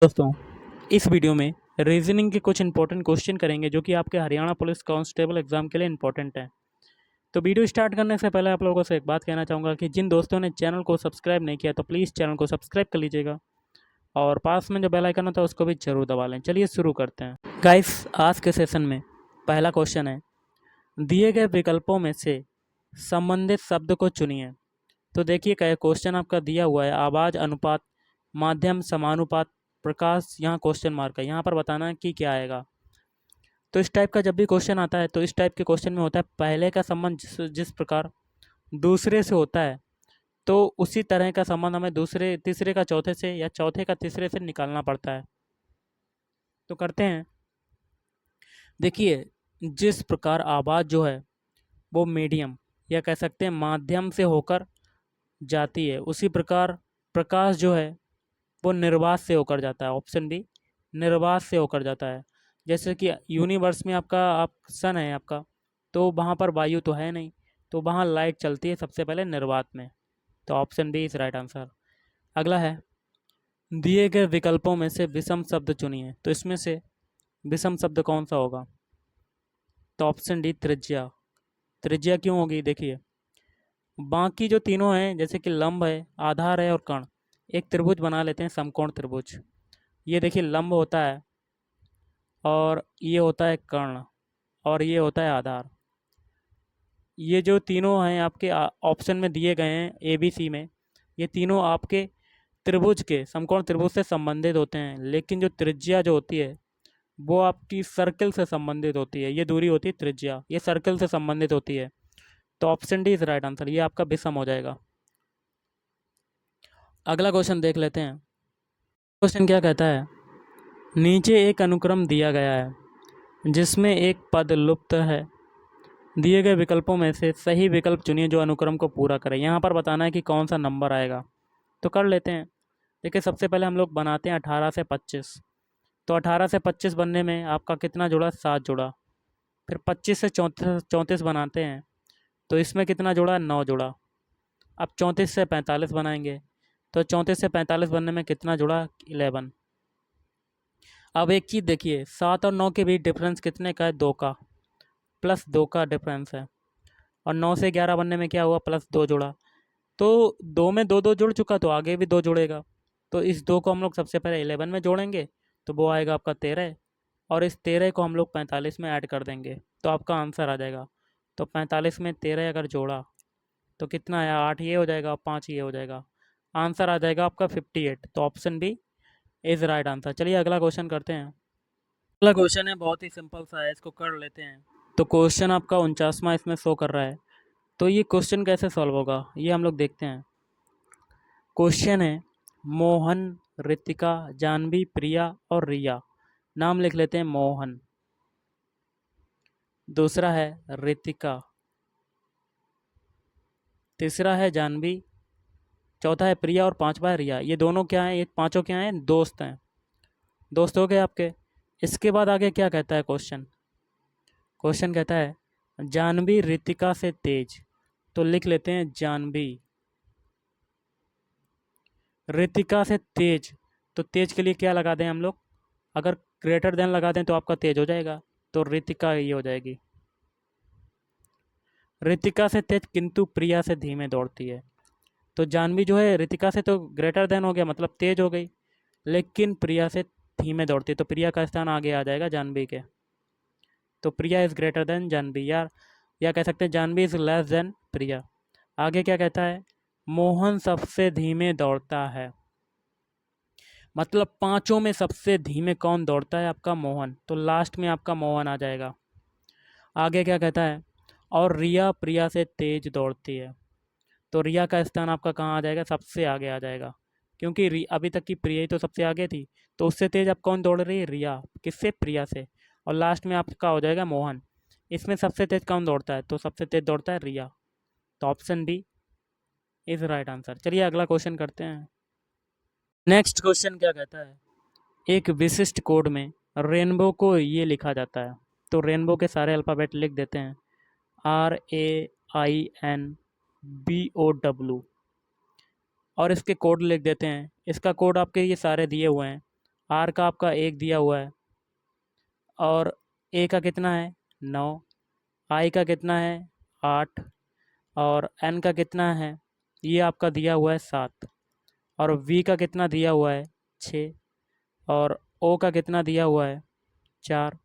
दोस्तों, इस वीडियो में रीजनिंग के कुछ इंपॉर्टेंट क्वेश्चन करेंगे जो कि आपके हरियाणा पुलिस कांस्टेबल एग्जाम के लिए इंपॉर्टेंट हैं। तो वीडियो स्टार्ट करने से पहले आप लोगों से एक बात कहना चाहूँगा कि जिन दोस्तों ने चैनल को सब्सक्राइब नहीं किया तो प्लीज़ चैनल को सब्सक्राइब कर लीजिएगा और पास में जो बेल आइकन होता है उसको भी ज़रूर दबा लें। चलिए शुरू करते हैं। गाइस, आज के सेशन में पहला क्वेश्चन है, दिए गए विकल्पों में से संबंधित शब्द को चुनिए। तो देखिए क्या क्वेश्चन आपका दिया हुआ है, आवाज़ अनुपात, माध्यम समानुपात, प्रकाश, यहाँ क्वेश्चन मार्क है, यहाँ पर बताना है कि क्या आएगा। तो इस टाइप का जब भी क्वेश्चन आता है तो इस टाइप के क्वेश्चन में होता है पहले का संबंध जिस प्रकार दूसरे से होता है तो उसी तरह का संबंध हमें दूसरे तीसरे का चौथे से या चौथे का तीसरे से निकालना पड़ता है। तो करते हैं। देखिए, जिस प्रकार आवाज़ जो है वो मीडियम या कह सकते हैं माध्यम से होकर जाती है, उसी प्रकार प्रकाश जो है वो निर्वात से होकर जाता है। ऑप्शन बी, निर्वात से होकर जाता है। जैसे कि यूनिवर्स में आपका सन है आपका, तो वहाँ पर वायु तो है नहीं, तो वहाँ लाइट चलती है सबसे पहले निर्वात में। तो option B is right answer. अगला है, दिए गए विकल्पों में से विषम शब्द चुनिए। तो इसमें से विषम शब्द कौन सा होगा? तो ऑप्शन डी त्रिज्या। त्रिज्या क्यों होगी? देखिए, बाकी जो तीनों हैं जैसे कि लंब है, आधार है और कर्ण, एक त्रिभुज बना लेते हैं, समकोण त्रिभुज। ये देखिए लंब होता है और ये होता है कर्ण और ये होता है आधार। ये जो तीनों हैं आपके ऑप्शन में दिए गए हैं ए बी सी में, ये तीनों आपके त्रिभुज के समकोण त्रिभुज से संबंधित होते हैं, लेकिन जो त्रिज्या जो होती है वो आपकी सर्कल से संबंधित होती है। ये दूरी होती है त्रिज्या, ये सर्कल से संबंधित होती है। तो option D is right answer, ये आपका विषम हो जाएगा। अगला क्वेश्चन देख लेते हैं। क्वेश्चन क्या कहता है, नीचे एक अनुक्रम दिया गया है जिसमें एक पद लुप्त है। दिए गए विकल्पों में से सही विकल्प चुनिए जो अनुक्रम को पूरा करे। यहाँ पर बताना है कि कौन सा नंबर आएगा। तो कर लेते हैं। देखिए, सबसे पहले हम लोग बनाते हैं 18 से 25। तो 18 से 25 बनने में आपका कितना जुड़ा? 7 जुड़ा। फिर 25 से 34 बनाते हैं, तो इसमें कितना जुड़ा? 9 जुड़ा। अब 34 से 45 बनाएंगे, तो 34 से 45 बनने में कितना जुड़ा? 11। अब एक चीज़ देखिए, 7 और 9 के बीच डिफरेंस कितने का है? 2 का, प्लस 2 का डिफरेंस है। और 9 से 11 बनने में क्या हुआ? प्लस 2 जुड़ा। तो 2 में 2 2 जुड़ चुका, तो आगे भी 2 जुड़ेगा। तो इस 2 को हम लोग सबसे पहले 11 में जोड़ेंगे, तो वो आएगा आपका 13। और इस 13 को हम लोग 45 में ऐड कर देंगे, तो आपका आंसर आ जाएगा। तो 45 में 13 अगर जोड़ा तो कितना आया? 8 ये हो जाएगा और 5 ये हो जाएगा। आंसर आ जाएगा आपका 58। तो option B is right answer. चलिए अगला क्वेश्चन करते हैं। अगला क्वेश्चन है, बहुत ही सिंपल सा है, इसको कर लेते हैं। तो क्वेश्चन आपका 49वां इसमें शो कर रहा है। तो ये क्वेश्चन कैसे सॉल्व होगा ये हम लोग देखते हैं। क्वेश्चन है, मोहन, रितिका, जानवी, प्रिया और रिया। नाम लिख लेते हैं मोहन, दूसरा है रितिका, तीसरा है जानवी, चौथा है प्रिया और पांचवा है रिया। ये दोनों क्या हैं? ये पांचों क्या हैं? दोस्त हैं। दोस्त हो गए आपके। इसके बाद आगे क्या कहता है क्वेश्चन? क्वेश्चन कहता है, जानवी रितिका से तेज। तो लिख लेते हैं जानवी रितिका से तेज। तो तेज के लिए क्या लगा दें हम लोग? अगर ग्रेटर देन लगा दें तो आपका तेज हो जाएगा, तो रितिका ये हो जाएगी। रितिका से तेज किंतु प्रिया से धीमे दौड़ती है। तो जानवी जो है रितिका से तो ग्रेटर देन हो गया, मतलब तेज हो गई, लेकिन प्रिया से धीमे दौड़ती है, तो प्रिया का स्थान आगे आ जाएगा जानवी के। तो प्रिया इज़ ग्रेटर देन जानवी, या कह सकते हैं जानवी इज़ लेस देन प्रिया। आगे क्या कहता है? मोहन सबसे धीमे दौड़ता है। मतलब पांचों में सबसे धीमे कौन दौड़ता है? आपका मोहन। तो लास्ट में आपका मोहन आ जाएगा। आगे क्या कहता है? और रिया प्रिया से तेज दौड़ती है। तो रिया का स्थान आपका कहाँ आ जाएगा? सबसे आगे आ जाएगा, क्योंकि अभी तक की प्रिया ही तो सबसे आगे थी, तो उससे तेज अब कौन दौड़ रही है? रिया। किससे? प्रिया से। और लास्ट में आपका हो जाएगा मोहन। इसमें सबसे तेज कौन दौड़ता है? तो सबसे तेज दौड़ता है रिया। तो option B is right answer. चलिए अगला क्वेश्चन करते हैं। नेक्स्ट क्वेश्चन क्या कहता है, एक विशिष्ट कोड में रेनबो को ये लिखा जाता है। तो रेनबो के सारे अल्फ़ाबेट लिख देते हैं, RAINBOW, और इसके कोड लिख देते हैं। इसका कोड आपके ये सारे दिए हुए हैं, आर का आपका 1 दिया हुआ है, और ए का कितना है 9, आई का कितना है 8, और एन का कितना है, ये आपका दिया हुआ है 7, और वी का कितना दिया हुआ है 6, और ओ का कितना दिया हुआ है 4,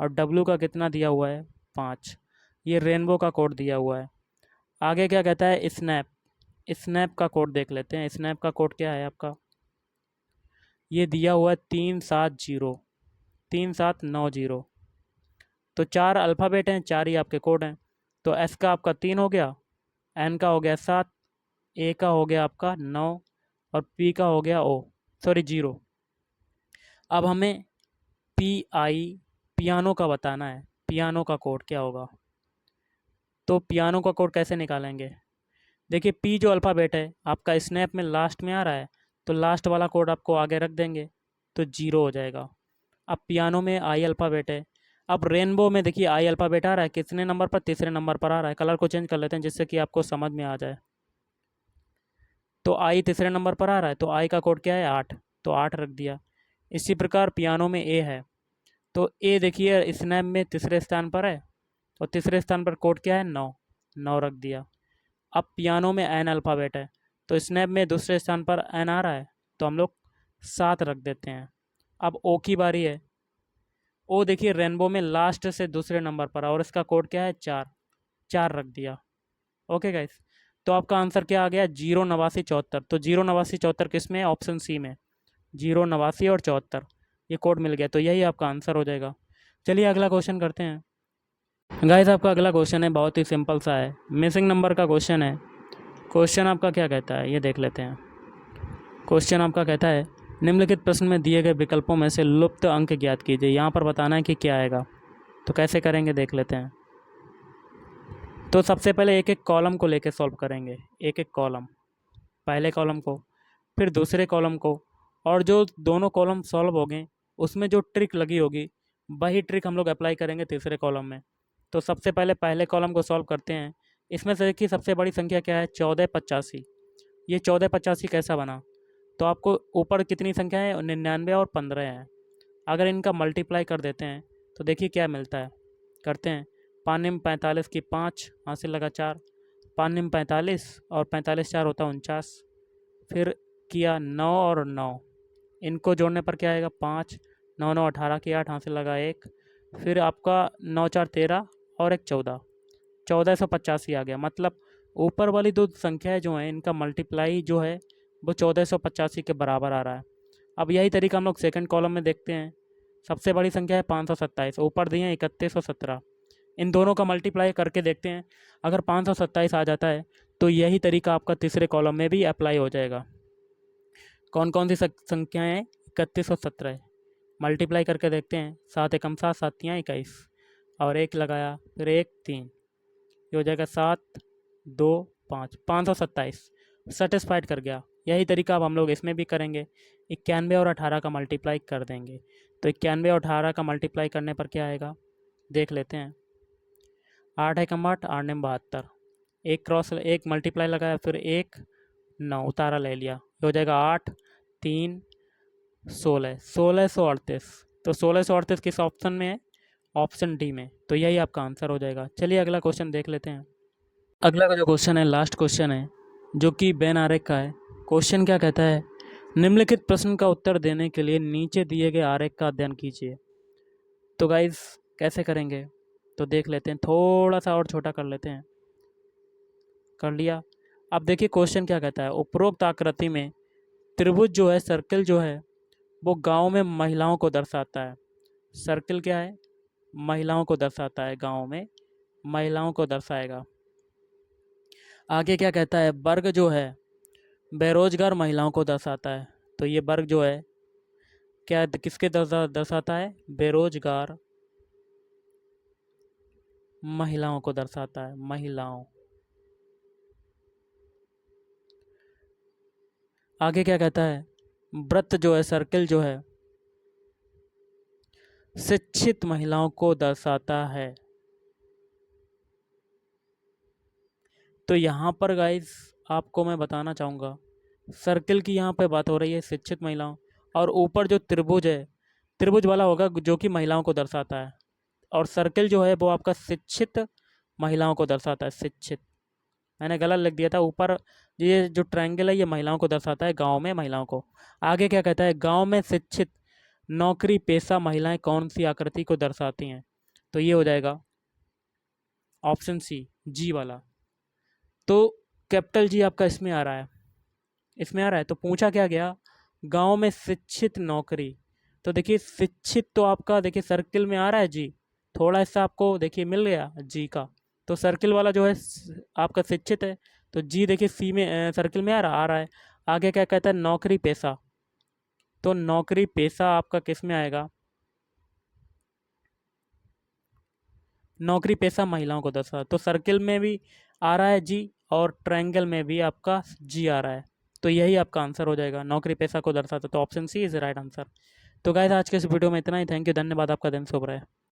और डब्ल्यू का कितना दिया हुआ है 5। ये रेनबो का कोड दिया हुआ है। आगे क्या कहता है स्नैप। स्नैप का कोड देख लेते हैं। स्नैप का कोड क्या है आपका, ये दिया हुआ है 370, 3790। तो 4 अल्फ़ाबेट हैं, 4 ही आपके कोड हैं। तो एस का आपका 3 हो गया, एन का हो गया 7, ए का हो गया आपका 9, और पी का हो गया 0। अब हमें पी आई पियानो का बताना है। पियानो का कोड क्या होगा, तो पियानो का कोड कैसे निकालेंगे। देखिए पी जो अल्फ़ाबेट है आपका स्नैप में लास्ट में आ रहा है, तो लास्ट वाला कोड आपको आगे रख देंगे, तो 0 हो जाएगा। अब पियानो में आई अल्फ़ाबेट है। अब रेनबो में देखिए आई अल्फ़ाबेट आ रहा है कितने नंबर पर, तीसरे नंबर पर आ रहा है। कलर को चेंज कर लेते हैं जिससे कि आपको समझ में आ जाए। तो आई तीसरे नंबर पर आ रहा है, तो आई का कोड क्या है 8, तो 8 रख दिया। इसी प्रकार पियानो में ए है, तो ए देखिए स्नैप में तीसरे स्थान पर है, और तीसरे स्थान पर कोड क्या है 9, 9 रख दिया। अब पियानो में एन अल्फ़ाबेट है, तो स्नैप में दूसरे स्थान पर एन आ रहा है, तो हम लोग 7 रख देते हैं। अब ओ की बारी है। ओ देखिए रेनबो में लास्ट से दूसरे नंबर पर है, और इसका कोड क्या है 4, 4 रख दिया। ओके गाइस, तो आपका आंसर क्या आ गया 08974। तो 08974 किस में है, ऑप्शन सी में। 089 और 74 ये कोड मिल गया, तो यही आपका आंसर हो जाएगा। चलिए अगला क्वेश्चन करते हैं। गाइस आपका अगला क्वेश्चन है बहुत ही सिंपल सा है, मिसिंग नंबर का क्वेश्चन है। क्वेश्चन आपका क्या कहता है ये देख लेते हैं। क्वेश्चन आपका कहता है निम्नलिखित प्रश्न में दिए गए विकल्पों में से लुप्त अंक ज्ञात कीजिए। यहाँ पर बताना है कि क्या आएगा, तो कैसे करेंगे देख लेते हैं। तो सबसे पहले एक एक कॉलम को लेके सॉल्व करेंगे, एक एक कॉलम, पहले कॉलम को, फिर दूसरे कॉलम को, और जो दोनों कॉलम सॉल्व हो गए उसमें जो ट्रिक लगी होगी वही ट्रिक हम लोग अप्लाई करेंगे तीसरे कॉलम में। तो सबसे पहले पहले कॉलम को सॉल्व करते हैं। इसमें से देखिए सबसे बड़ी संख्या क्या है 1485। ये 1485 कैसा बना, तो आपको ऊपर कितनी संख्या है 99 और 15 है। अगर इनका मल्टीप्लाई कर देते हैं तो देखिए क्या मिलता है, करते हैं। 5 निम 45 की 5 हासिल लगा 4, 5 निम 45 और 45 4 होता 49। फिर किया 9 और 9, इनको जोड़ने पर क्या आएगा 5, 9 9 18 की 8 हासिल लगा 1। फिर आपका 9 4 13 और एक 14, 1485 आ गया। मतलब ऊपर वाली दो संख्याएं जो हैं इनका मल्टीप्लाई जो है वो 1485 के बराबर आ रहा है। अब यही तरीका हम लोग सेकंड कॉलम में देखते हैं। सबसे बड़ी संख्या है 527, ऊपर दिए हैं 3117। इन दोनों का मल्टीप्लाई करके देखते हैं, अगर 527 आ जाता है तो यही तरीका आपका तीसरे कॉलम में भी अप्लाई हो जाएगा। कौन कौन सी संख्याएँ हैं 31 और 17, मल्टीप्लाई करके देखते हैं। 7 एकम 7, 7 तियाँ 21, और 1 लगाया, फिर 1 3, ये हो जाएगा 7 2 5, 527 सेटिस्फाइड कर गया। यही तरीका अब हम लोग इसमें भी करेंगे। 91 और 18 का मल्टीप्लाई कर देंगे, तो 91 और 18 का मल्टीप्लाई करने पर क्या आएगा देख लेते हैं। 8 एकम 8, 8 निम 72, एक क्रॉस एक मल्टीप्लाई लगाया, फिर 1 9 उतारा ले लिया, ये हो जाएगा 8 3 16, 1638। तो 1638 किस ऑप्शन में है, ऑप्शन डी में। तो यही आपका आंसर हो जाएगा। चलिए अगला क्वेश्चन देख लेते हैं। अगला का जो क्वेश्चन है लास्ट क्वेश्चन है, जो कि बेन आरेख का है। क्वेश्चन क्या कहता है, निम्नलिखित प्रश्न का उत्तर देने के लिए नीचे दिए गए आरेख का अध्ययन कीजिए। तो गाइज कैसे करेंगे, तो देख लेते हैं, थोड़ा सा और छोटा कर लेते हैं। कर लिया। अब देखिए क्वेश्चन क्या कहता है, उपरोक्त आकृति में त्रिभुज जो है, सर्किल जो है, वो गांव में महिलाओं को दर्शाता है। सर्किल क्या है, महिलाओं को दर्शाता है, गांव में महिलाओं को दर्शाएगा। आगे क्या कहता है, वर्ग जो है बेरोजगार महिलाओं को दर्शाता है। तो ये वर्ग जो है क्या किसके दर्शाता है, बेरोजगार महिलाओं को दर्शाता है, महिलाओं। आगे क्या कहता है, वृत्त जो है, सर्किल जो है, शिक्षित महिलाओं को दर्शाता है। तो यहाँ पर गाइस आपको मैं बताना चाहूँगा, सर्किल की यहाँ पे बात हो रही है शिक्षित महिलाओं, और ऊपर जो त्रिभुज है, त्रिभुज वाला होगा जो कि महिलाओं को दर्शाता है। और सर्किल जो है वो आपका शिक्षित महिलाओं को दर्शाता है, शिक्षित। मैंने गलत लिख दिया था ऊपर। ये जो ट्रायंगल है ये महिलाओं को दर्शाता है, गांव में महिलाओं को। आगे क्या कहता है, गांव में शिक्षित नौकरी पेशा महिलाएं कौन सी आकृति को दर्शाती हैं? तो ये हो जाएगा ऑप्शन सी, जी वाला। तो कैपिटल जी आपका इसमें आ रहा है, इसमें आ रहा है। तो पूछा क्या गया, गांव में शिक्षित नौकरी। तो देखिए शिक्षित तो आपका देखिए सर्किल में आ रहा है जी, थोड़ा हिस्सा आपको देखिए मिल गया जी का। तो सर्किल वाला जो है आपका शिक्षित है, तो जी देखिए सी में सर्किल में आ रहा है। आगे क्या कहता है, नौकरी पेशा। तो नौकरी पेशा आपका किस में आएगा, नौकरी पेशा महिलाओं को दर्शा। तो सर्किल में भी आ रहा है जी, और ट्रायंगल में भी आपका जी आ रहा है। तो यही आपका आंसर हो जाएगा, नौकरी पेशा को दर्शाता। तो option C is right answer. तो गाइस आज के इस वीडियो में इतना ही। थैंक यू, धन्यवाद, आपका दिन शुभ रहे।